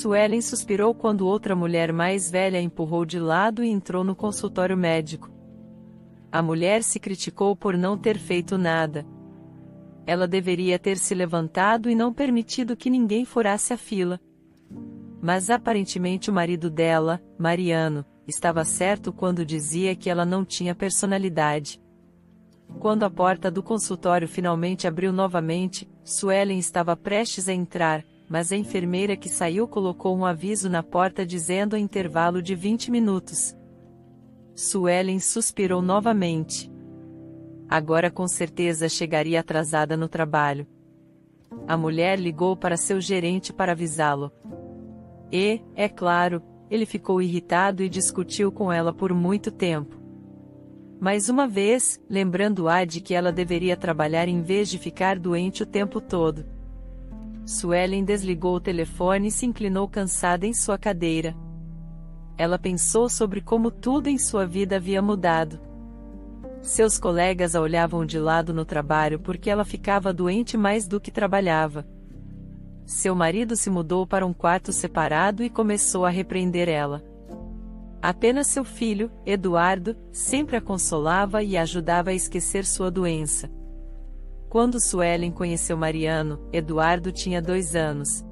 Suelen suspirou quando outra mulher mais velha a empurrou de lado e entrou no consultório médico. A mulher se criticou por não ter feito nada. Ela deveria ter se levantado e não permitido que ninguém furasse a fila. Mas aparentemente o marido dela, Mariano, estava certo quando dizia que ela não tinha personalidade. Quando a porta do consultório finalmente abriu novamente, Suelen estava prestes a entrar, mas a enfermeira que saiu colocou um aviso na porta dizendo intervalo de 20 minutos. Suelen suspirou novamente. Agora com certeza chegaria atrasada no trabalho. A mulher ligou para seu gerente para avisá-lo. E, é claro, ele ficou irritado e discutiu com ela por muito tempo. Mais uma vez, lembrando-a de que ela deveria trabalhar em vez de ficar doente o tempo todo. Suelen desligou o telefone e se inclinou cansada em sua cadeira. Ela pensou sobre como tudo em sua vida havia mudado. Seus colegas a olhavam de lado no trabalho porque ela ficava doente mais do que trabalhava. Seu marido se mudou para um quarto separado e começou a repreender ela. Apenas seu filho, Eduardo, sempre a consolava e a ajudava a esquecer sua doença. Quando Suelen conheceu Mariano, Eduardo tinha 2 anos.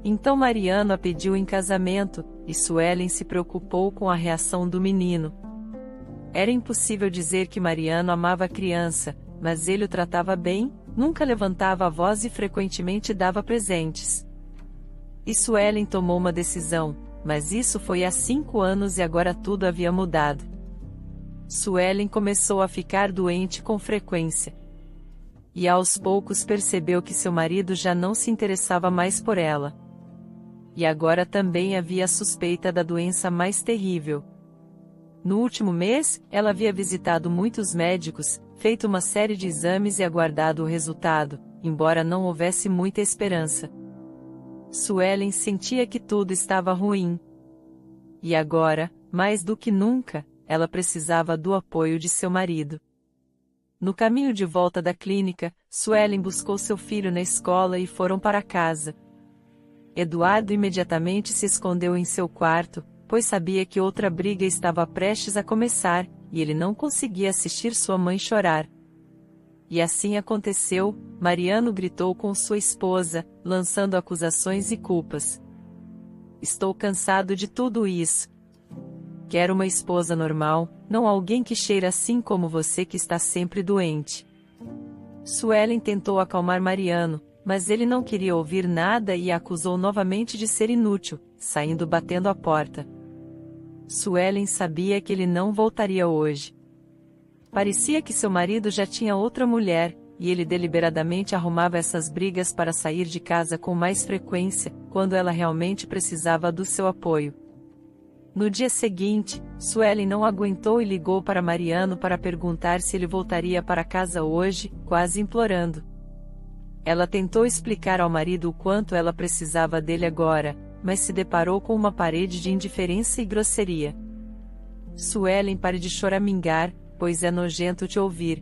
Então Mariano a pediu em casamento, e Suelen se preocupou com a reação do menino. Era impossível dizer que Mariano amava a criança, mas ele o tratava bem, nunca levantava a voz e frequentemente dava presentes. E Suelen tomou uma decisão, mas isso foi há 5 anos e agora tudo havia mudado. Suelen começou a ficar doente com frequência. E aos poucos percebeu que seu marido já não se interessava mais por ela. E agora também havia a suspeita da doença mais terrível. No último mês, ela havia visitado muitos médicos, feito uma série de exames e aguardado o resultado, embora não houvesse muita esperança. Suelen sentia que tudo estava ruim. E agora, mais do que nunca, ela precisava do apoio de seu marido. No caminho de volta da clínica, Suelen buscou seu filho na escola e foram para casa. Eduardo imediatamente se escondeu em seu quarto, pois sabia que outra briga estava prestes a começar, e ele não conseguia assistir sua mãe chorar. E assim aconteceu, Mariano gritou com sua esposa, lançando acusações e culpas. Estou cansado de tudo isso. Quero uma esposa normal, não alguém que cheira assim como você que está sempre doente. Suelen tentou acalmar Mariano, mas ele não queria ouvir nada e a acusou novamente de ser inútil, saindo batendo a porta. Suelen sabia que ele não voltaria hoje. Parecia que seu marido já tinha outra mulher, e ele deliberadamente arrumava essas brigas para sair de casa com mais frequência, quando ela realmente precisava do seu apoio. No dia seguinte, Suelen não aguentou e ligou para Mariano para perguntar se ele voltaria para casa hoje, quase implorando. Ela tentou explicar ao marido o quanto ela precisava dele agora, mas se deparou com uma parede de indiferença e grosseria. Suelen, pare de choramingar, pois é nojento te ouvir.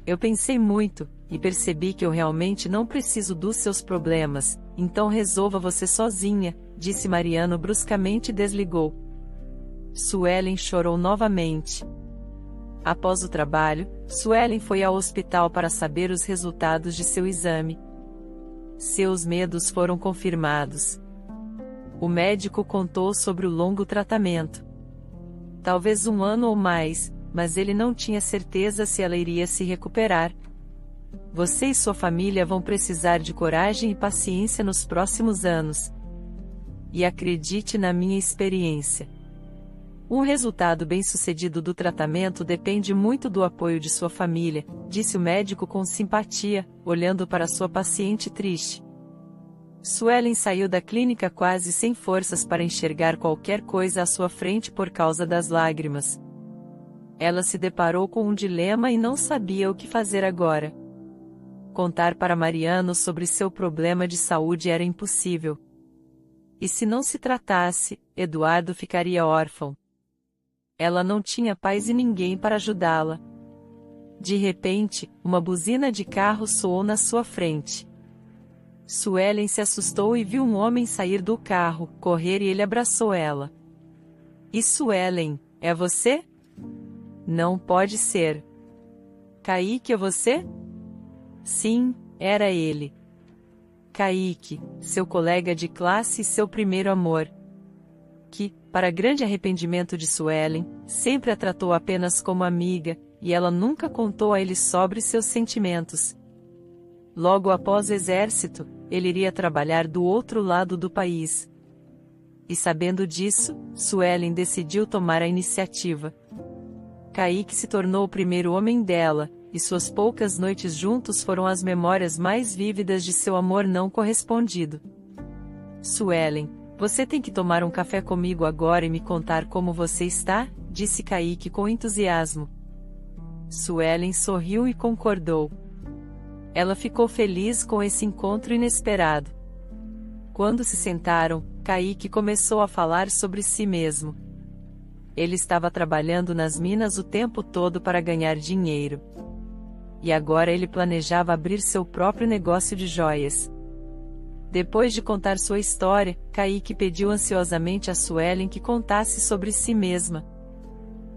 Eu pensei muito, e percebi que eu realmente não preciso dos seus problemas, então resolva você sozinha, disse Mariano bruscamente e desligou. Suelen chorou novamente. Após o trabalho, Suelen foi ao hospital para saber os resultados de seu exame. Seus medos foram confirmados. O médico contou sobre o longo tratamento. Talvez 1 ano ou mais, mas ele não tinha certeza se ela iria se recuperar. Você e sua família vão precisar de coragem e paciência nos próximos anos. E acredite na minha experiência. Um resultado bem-sucedido do tratamento depende muito do apoio de sua família, disse o médico com simpatia, olhando para sua paciente triste. Suelen saiu da clínica quase sem forças para enxergar qualquer coisa à sua frente por causa das lágrimas. Ela se deparou com um dilema e não sabia o que fazer agora. Contar para Mariano sobre seu problema de saúde era impossível. E se não se tratasse, Eduardo ficaria órfão. Ela não tinha pais e ninguém para ajudá-la. De repente, uma buzina de carro soou na sua frente. Suelen se assustou e viu um homem sair do carro, correr e ele abraçou ela. E Suelen, é você? Não pode ser. Kaique é você? Sim, era ele. Kaique, seu colega de classe e seu primeiro amor. Que, para grande arrependimento de Suelen, sempre a tratou apenas como amiga, e ela nunca contou a ele sobre seus sentimentos. Logo após o exército, ele iria trabalhar do outro lado do país. E sabendo disso, Suelen decidiu tomar a iniciativa. Kaique se tornou o primeiro homem dela, e suas poucas noites juntos foram as memórias mais vívidas de seu amor não correspondido. Suelen, você tem que tomar um café comigo agora e me contar como você está, disse Kaique com entusiasmo. Suelen sorriu e concordou. Ela ficou feliz com esse encontro inesperado. Quando se sentaram, Kaique começou a falar sobre si mesmo. Ele estava trabalhando nas minas o tempo todo para ganhar dinheiro. E agora ele planejava abrir seu próprio negócio de joias. Depois de contar sua história, Kaique pediu ansiosamente a Suelen que contasse sobre si mesma.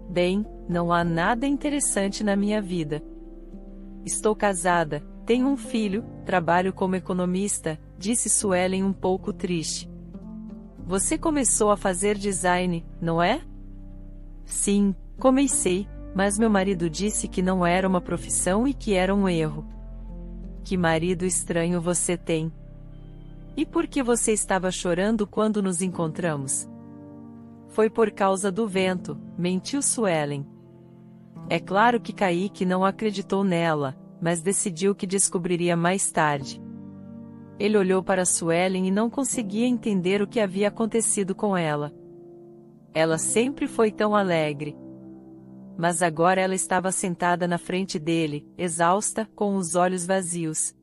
Bem, não há nada interessante na minha vida. Estou casada, tenho um filho, trabalho como economista, disse Suelen um pouco triste. Você começou a fazer design, não é? Sim, comecei, mas meu marido disse que não era uma profissão e que era um erro. Que marido estranho você tem. E por que você estava chorando quando nos encontramos? Foi por causa do vento, mentiu Suelen. É claro que Kaique não acreditou nela, mas decidiu que descobriria mais tarde. Ele olhou para Suelen e não conseguia entender o que havia acontecido com ela. Ela sempre foi tão alegre. Mas agora ela estava sentada na frente dele, exausta, com os olhos vazios.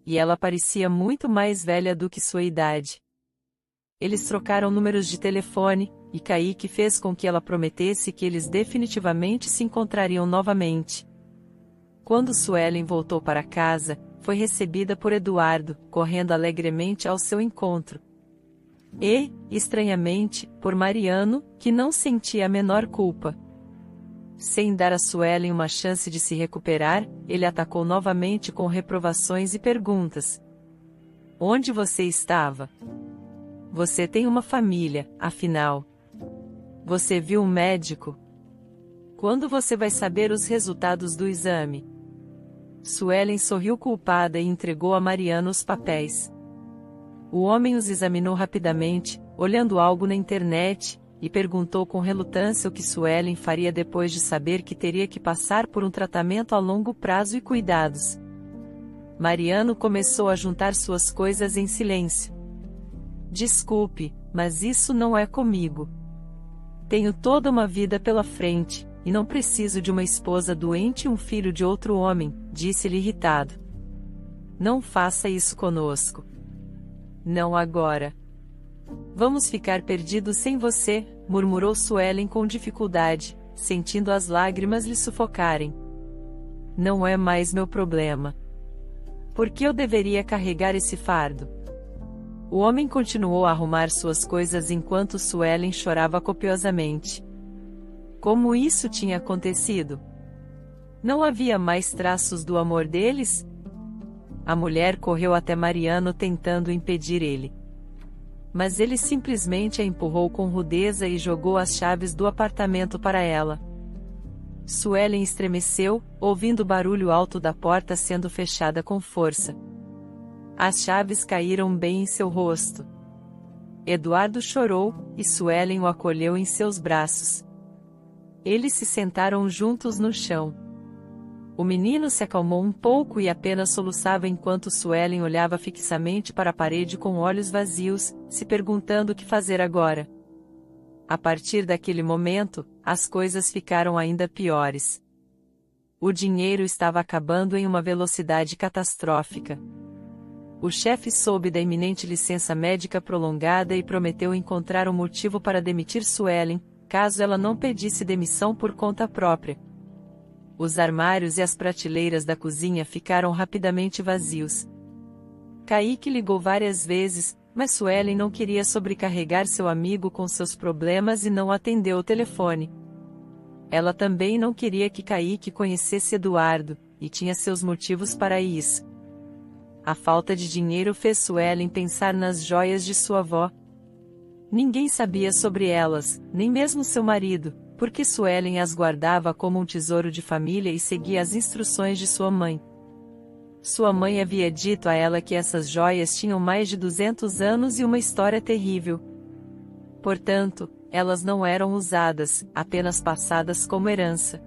E ela parecia muito mais velha do que sua idade. Eles trocaram números de telefone, e Kaique fez com que ela prometesse que eles definitivamente se encontrariam novamente. Quando Suelen voltou para casa, foi recebida por Eduardo, correndo alegremente ao seu encontro. E, estranhamente, por Mariano, que não sentia a menor culpa. Sem dar a Suelen uma chance de se recuperar, ele atacou novamente com reprovações e perguntas. Onde você estava? Você tem uma família, afinal. Você viu um médico? Quando você vai saber os resultados do exame? Suelen sorriu culpada e entregou a Mariano os papéis. O homem os examinou rapidamente, olhando algo na internet, e perguntou com relutância o que Suelen faria depois de saber que teria que passar por um tratamento a longo prazo e cuidados. Mariano começou a juntar suas coisas em silêncio. Desculpe, mas isso não é comigo. Tenho toda uma vida pela frente, e não preciso de uma esposa doente e um filho de outro homem, disse-lhe irritado. Não faça isso conosco. Não agora. Vamos ficar perdidos sem você, murmurou Suelen com dificuldade, sentindo as lágrimas lhe sufocarem. Não é mais meu problema. Por que eu deveria carregar esse fardo? O homem continuou a arrumar suas coisas enquanto Suelen chorava copiosamente. Como isso tinha acontecido? Não havia mais traços do amor deles? A mulher correu até Mariano tentando impedir ele. Mas ele simplesmente a empurrou com rudeza e jogou as chaves do apartamento para ela. Suelen estremeceu, ouvindo o barulho alto da porta sendo fechada com força. As chaves caíram bem em seu rosto. Eduardo chorou, e Suelen o acolheu em seus braços. Eles se sentaram juntos no chão. O menino se acalmou um pouco e apenas soluçava enquanto Suelen olhava fixamente para a parede com olhos vazios, se perguntando o que fazer agora. A partir daquele momento, as coisas ficaram ainda piores. O dinheiro estava acabando em uma velocidade catastrófica. O chefe soube da iminente licença médica prolongada e prometeu encontrar um motivo para demitir Suelen, caso ela não pedisse demissão por conta própria. Os armários e as prateleiras da cozinha ficaram rapidamente vazios. Kaique ligou várias vezes, mas Suelen não queria sobrecarregar seu amigo com seus problemas e não atendeu o telefone. Ela também não queria que Kaique conhecesse Eduardo, e tinha seus motivos para isso. A falta de dinheiro fez Suelen pensar nas joias de sua avó. Ninguém sabia sobre elas, nem mesmo seu marido, porque Suelen as guardava como um tesouro de família e seguia as instruções de sua mãe. Sua mãe havia dito a ela que essas joias tinham mais de 200 anos e uma história terrível. Portanto, elas não eram usadas, apenas passadas como herança.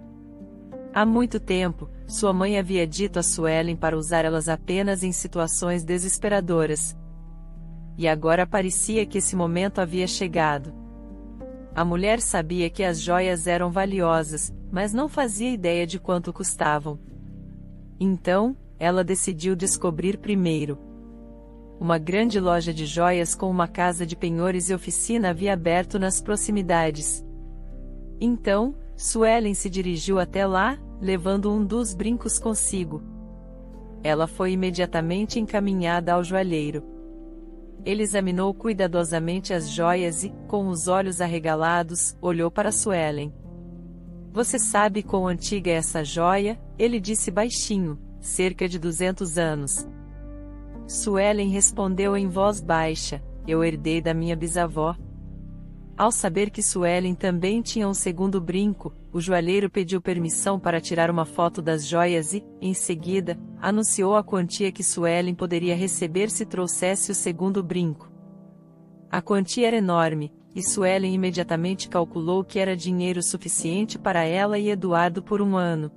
Há muito tempo, sua mãe havia dito a Suelen para usar elas apenas em situações desesperadoras. E agora parecia que esse momento havia chegado. A mulher sabia que as joias eram valiosas, mas não fazia ideia de quanto custavam. Então, ela decidiu descobrir primeiro. Uma grande loja de joias com uma casa de penhores e oficina havia aberto nas proximidades. Então, Suelen se dirigiu até lá, levando um dos brincos consigo. Ela foi imediatamente encaminhada ao joalheiro. Ele examinou cuidadosamente as joias e, com os olhos arregalados, olhou para Suelen. Você sabe quão antiga é essa joia? Ele disse baixinho, cerca de 200 anos. Suelen respondeu em voz baixa, eu herdei da minha bisavó. Ao saber que Suelen também tinha um segundo brinco, o joalheiro pediu permissão para tirar uma foto das joias e, em seguida, anunciou a quantia que Suelen poderia receber se trouxesse o segundo brinco. A quantia era enorme, e Suelen imediatamente calculou que era dinheiro suficiente para ela e Eduardo por um ano.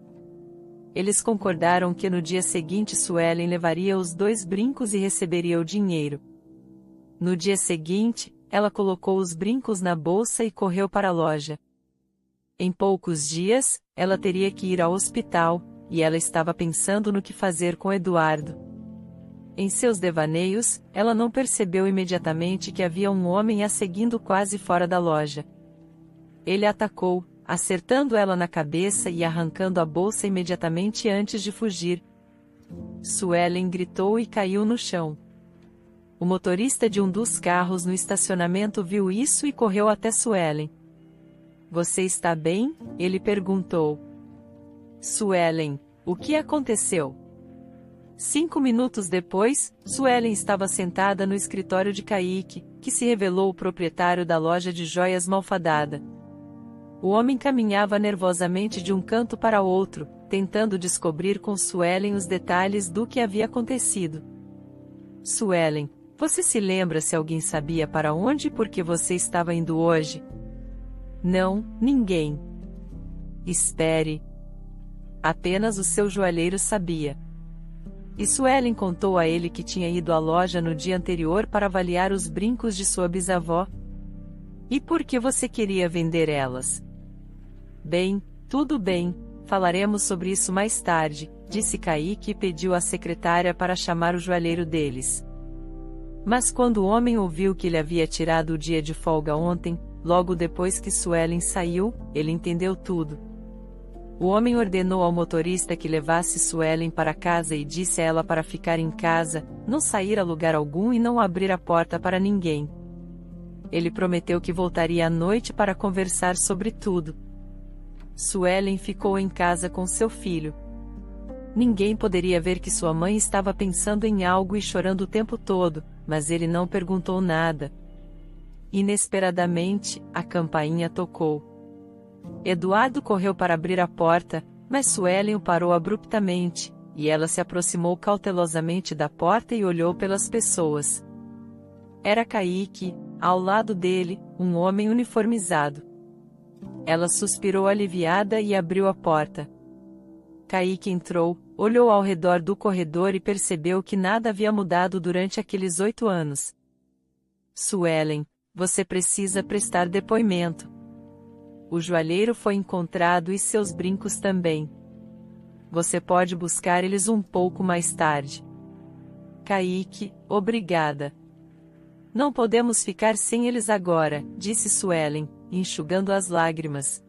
Eles concordaram que no dia seguinte Suelen levaria os 2 brincos e receberia o dinheiro. No dia seguinte, ela colocou os brincos na bolsa e correu para a loja. Em poucos dias, ela teria que ir ao hospital, e ela estava pensando no que fazer com Eduardo. Em seus devaneios, ela não percebeu imediatamente que havia um homem a seguindo quase fora da loja. Ele a atacou, acertando ela na cabeça e arrancando a bolsa imediatamente antes de fugir. Suelen gritou e caiu no chão. O motorista de um dos carros no estacionamento viu isso e correu até Suelen. Você está bem? Ele perguntou. Suelen, o que aconteceu? 5 minutos depois, Suelen estava sentada no escritório de Kaique, que se revelou o proprietário da loja de joias malfadada. O homem caminhava nervosamente de um canto para outro, tentando descobrir com Suelen os detalhes do que havia acontecido. Suelen, você se lembra se alguém sabia para onde e por que você estava indo hoje? Não, ninguém. Espere. Apenas o seu joalheiro sabia. E Suelen contou a ele que tinha ido à loja no dia anterior para avaliar os brincos de sua bisavó. E por que você queria vender elas? Bem, tudo bem, falaremos sobre isso mais tarde, disse Kaique e pediu à secretária para chamar o joalheiro deles. Mas quando o homem ouviu que ele havia tirado o dia de folga ontem, logo depois que Suelen saiu, ele entendeu tudo. O homem ordenou ao motorista que levasse Suelen para casa e disse a ela para ficar em casa, não sair a lugar algum e não abrir a porta para ninguém. Ele prometeu que voltaria à noite para conversar sobre tudo. Suelen ficou em casa com seu filho. Ninguém poderia ver que sua mãe estava pensando em algo e chorando o tempo todo, mas ele não perguntou nada. Inesperadamente, a campainha tocou. Eduardo correu para abrir a porta, mas Suelen o parou abruptamente, e ela se aproximou cautelosamente da porta e olhou pelas pessoas. Era Kaique, ao lado dele, um homem uniformizado. Ela suspirou aliviada e abriu a porta. Kaique entrou, olhou ao redor do corredor e percebeu que nada havia mudado durante aqueles 8 anos. Suelen, você precisa prestar depoimento. O joalheiro foi encontrado e seus brincos também. Você pode buscar eles um pouco mais tarde. Kaique, obrigada. Não podemos ficar sem eles agora, disse Suelen, enxugando as lágrimas.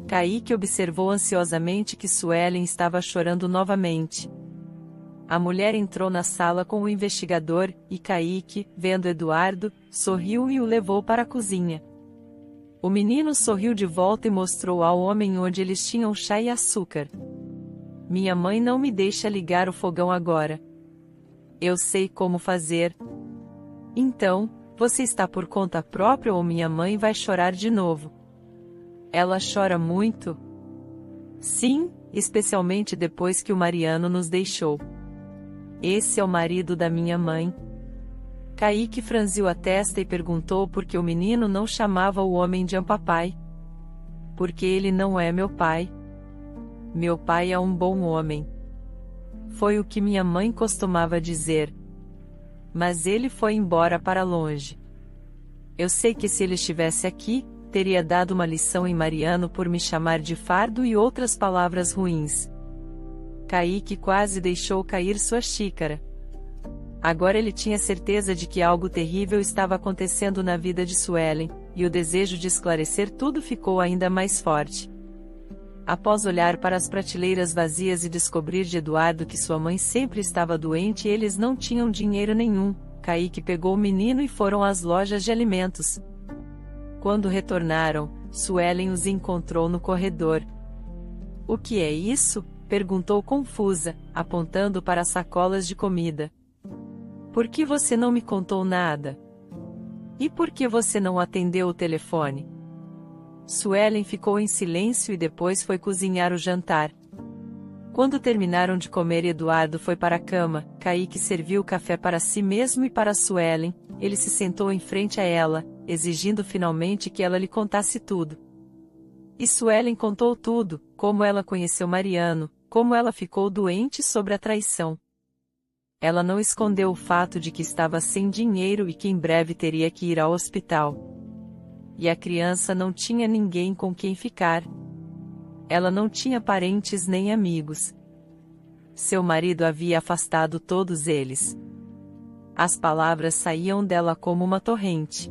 Kaique observou ansiosamente que Suelen estava chorando novamente. A mulher entrou na sala com o investigador, e Kaique, vendo Eduardo, sorriu e o levou para a cozinha. O menino sorriu de volta e mostrou ao homem onde eles tinham chá e açúcar. Minha mãe não me deixa ligar o fogão agora. Eu sei como fazer. Então, você está por conta própria ou minha mãe vai chorar de novo? Ela chora muito? Sim, especialmente depois que o Mariano nos deixou. Esse é o marido da minha mãe. Kaique franziu a testa e perguntou por que o menino não chamava o homem de papai. Porque ele não é meu pai. Meu pai é um bom homem. Foi o que minha mãe costumava dizer. Mas ele foi embora para longe. Eu sei que se ele estivesse aqui, teria dado uma lição em Mariano por me chamar de fardo e outras palavras ruins. Kaique quase deixou cair sua xícara. Agora ele tinha certeza de que algo terrível estava acontecendo na vida de Suelen, e o desejo de esclarecer tudo ficou ainda mais forte. Após olhar para as prateleiras vazias e descobrir de Eduardo que sua mãe sempre estava doente e eles não tinham dinheiro nenhum, Kaique pegou o menino e foram às lojas de alimentos. Quando retornaram, Suelen os encontrou no corredor. O que é isso? Perguntou confusa, apontando para as sacolas de comida. Por que você não me contou nada? E por que você não atendeu o telefone? Suelen ficou em silêncio e depois foi cozinhar o jantar. Quando terminaram de comer e Eduardo foi para a cama, Kaique serviu café para si mesmo e para Suelen. Ele se sentou em frente a ela, exigindo finalmente que ela lhe contasse tudo. E Suelen contou tudo, como ela conheceu Mariano, como ela ficou doente sobre a traição. Ela não escondeu o fato de que estava sem dinheiro e que em breve teria que ir ao hospital. E a criança não tinha ninguém com quem ficar. Ela não tinha parentes nem amigos. Seu marido havia afastado todos eles. As palavras saíam dela como uma torrente.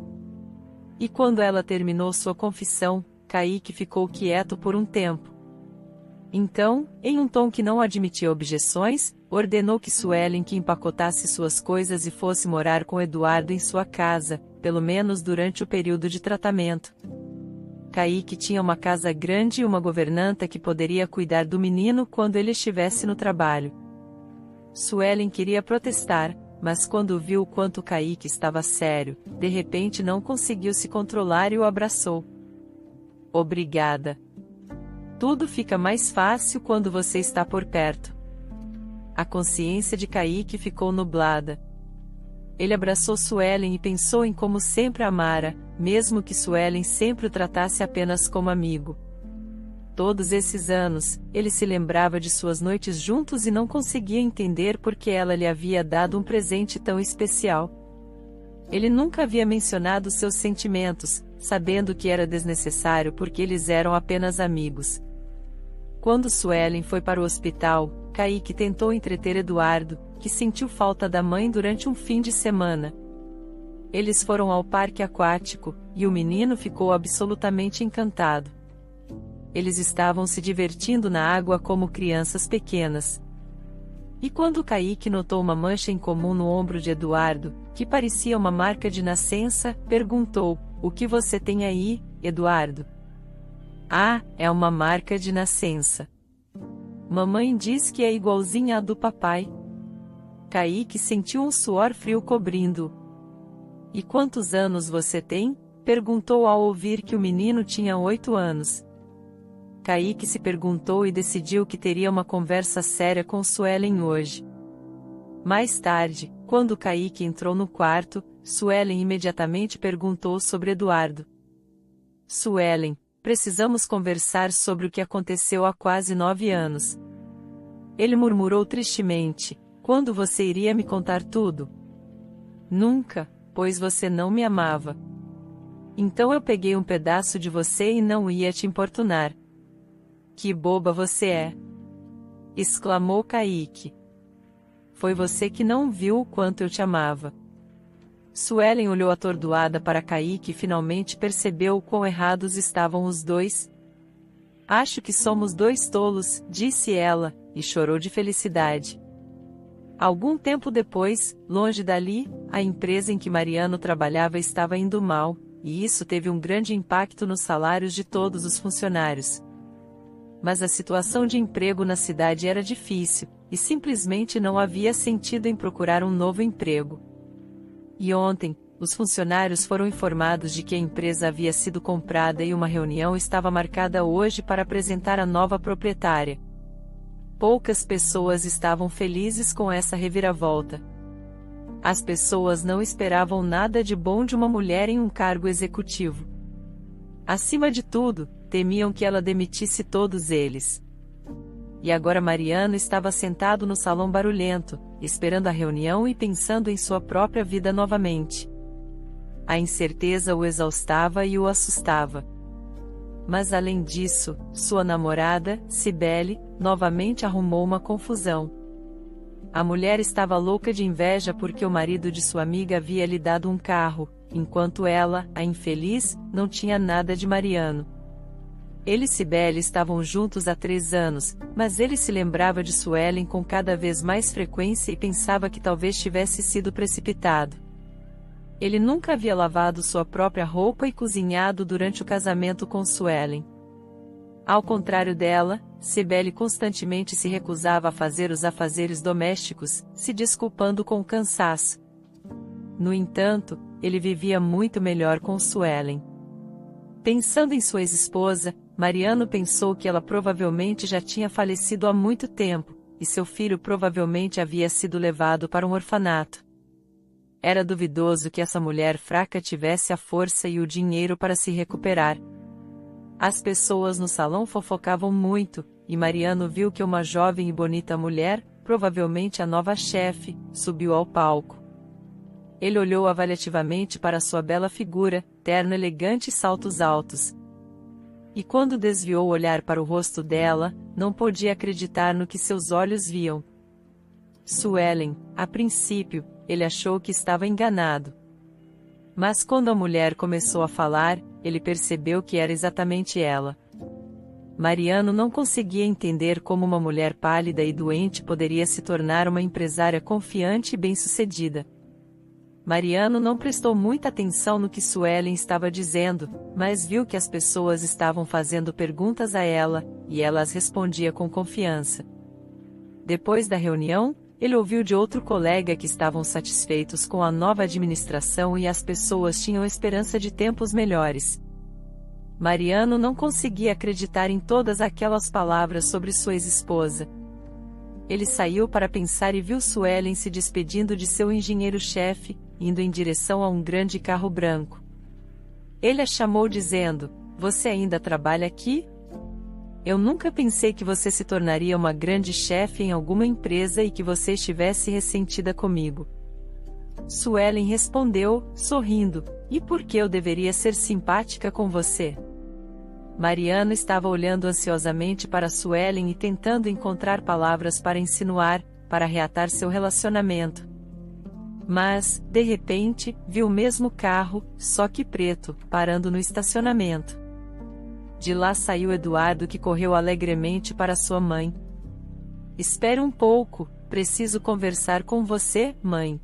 E quando ela terminou sua confissão, Kaique ficou quieto por um tempo. Então, em um tom que não admitia objeções, ordenou que Suelen que empacotasse suas coisas e fosse morar com Eduardo em sua casa, pelo menos durante o período de tratamento. Kaique tinha uma casa grande e uma governanta que poderia cuidar do menino quando ele estivesse no trabalho. Suelen queria protestar, mas quando viu o quanto Kaique estava sério, de repente não conseguiu se controlar e o abraçou. Obrigada. Tudo fica mais fácil quando você está por perto. A consciência de Kaique ficou nublada. Ele abraçou Suelen e pensou em como sempre a amara, mesmo que Suelen sempre o tratasse apenas como amigo. Todos esses anos, ele se lembrava de suas noites juntos e não conseguia entender por que ela lhe havia dado um presente tão especial. Ele nunca havia mencionado seus sentimentos, sabendo que era desnecessário porque eles eram apenas amigos. Quando Suelen foi para o hospital, Kaique tentou entreter Eduardo, que sentiu falta da mãe durante um fim de semana. Eles foram ao parque aquático, e o menino ficou absolutamente encantado. Eles estavam se divertindo na água como crianças pequenas. E quando Kaique notou uma mancha incomum no ombro de Eduardo, que parecia uma marca de nascença, perguntou: "O que você tem aí, Eduardo?" "Ah, é uma marca de nascença. Mamãe diz que é igualzinha à do papai." Kaique sentiu um suor frio cobrindo-o. "E quantos anos você tem?" perguntou ao ouvir que o menino tinha 8 anos. Kaique se perguntou e decidiu que teria uma conversa séria com Suelen hoje. Mais tarde, quando Kaique entrou no quarto, Suelen imediatamente perguntou sobre Eduardo. "Suelen, precisamos conversar sobre o que aconteceu há quase 9 anos." Ele murmurou tristemente: "Quando você iria me contar tudo?" "Nunca, pois você não me amava. Então eu peguei um pedaço de você e não ia te importunar." "Que boba você é!" exclamou Kaique. "Foi você que não viu o quanto eu te amava." Suelen olhou atordoada para Kaique e finalmente percebeu o quão errados estavam os dois. "Acho que somos dois tolos", disse ela, e chorou de felicidade. Algum tempo depois, longe dali, a empresa em que Mariano trabalhava estava indo mal, e isso teve um grande impacto nos salários de todos os funcionários. Mas a situação de emprego na cidade era difícil, e simplesmente não havia sentido em procurar um novo emprego. E ontem, os funcionários foram informados de que a empresa havia sido comprada e uma reunião estava marcada hoje para apresentar a nova proprietária. Poucas pessoas estavam felizes com essa reviravolta. As pessoas não esperavam nada de bom de uma mulher em um cargo executivo. Acima de tudo, temiam que ela demitisse todos eles. E agora Mariano estava sentado no salão barulhento, esperando a reunião e pensando em sua própria vida novamente. A incerteza o exaustava e o assustava. Mas além disso, sua namorada, Cibele, novamente arrumou uma confusão. A mulher estava louca de inveja porque o marido de sua amiga havia lhe dado um carro, enquanto ela, a infeliz, não tinha nada de Mariano. Ele e Cibele estavam juntos há 3 anos, mas ele se lembrava de Suelen com cada vez mais frequência e pensava que talvez tivesse sido precipitado. Ele nunca havia lavado sua própria roupa e cozinhado durante o casamento com Suelen. Ao contrário dela, Cibele constantemente se recusava a fazer os afazeres domésticos, se desculpando com o cansaço. No entanto, ele vivia muito melhor com Suelen. Pensando em sua ex-esposa, Mariano pensou que ela provavelmente já tinha falecido há muito tempo, e seu filho provavelmente havia sido levado para um orfanato. Era duvidoso que essa mulher fraca tivesse a força e o dinheiro para se recuperar. As pessoas no salão fofocavam muito, e Mariano viu que uma jovem e bonita mulher, provavelmente a nova chefe, subiu ao palco. Ele olhou avaliativamente para sua bela figura, terno elegante e saltos altos. E quando desviou o olhar para o rosto dela, não podia acreditar no que seus olhos viam. Suelen, a princípio, ele achou que estava enganado. Mas quando a mulher começou a falar, ele percebeu que era exatamente ela. Mariano não conseguia entender como uma mulher pálida e doente poderia se tornar uma empresária confiante e bem-sucedida. Mariano não prestou muita atenção no que Suelen estava dizendo, mas viu que as pessoas estavam fazendo perguntas a ela, e ela as respondia com confiança. Depois da reunião, ele ouviu de outro colega que estavam satisfeitos com a nova administração e as pessoas tinham esperança de tempos melhores. Mariano não conseguia acreditar em todas aquelas palavras sobre sua ex-esposa. Ele saiu para pensar e viu Suelen se despedindo de seu engenheiro-chefe, indo em direção a um grande carro branco. Ele a chamou dizendo: "Você ainda trabalha aqui? Eu nunca pensei que você se tornaria uma grande chefe em alguma empresa e que você estivesse ressentida comigo." Suelen respondeu, sorrindo: "E por que eu deveria ser simpática com você?" Mariano estava olhando ansiosamente para Suelen e tentando encontrar palavras para insinuar, para reatar seu relacionamento. Mas, de repente, viu o mesmo carro, só que preto, parando no estacionamento. De lá saiu Eduardo, que correu alegremente para sua mãe. "Espere um pouco, preciso conversar com você, mãe."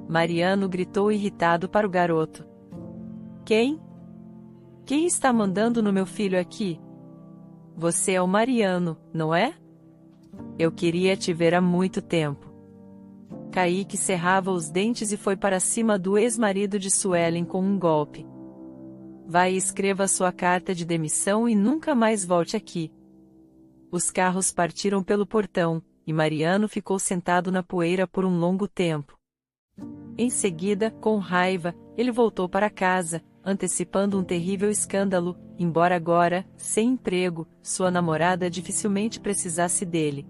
Mariano gritou irritado para o garoto. "Quem? Quem está mandando no meu filho aqui? Você é o Mariano, não é? Eu queria te ver há muito tempo." Kaique cerrava os dentes e foi para cima do ex-marido de Suelen com um golpe. "Vai e escreva sua carta de demissão e nunca mais volte aqui." Os carros partiram pelo portão, e Mariano ficou sentado na poeira por um longo tempo. Em seguida, com raiva, ele voltou para casa, antecipando um terrível escândalo, embora agora, sem emprego, sua namorada dificilmente precisasse dele.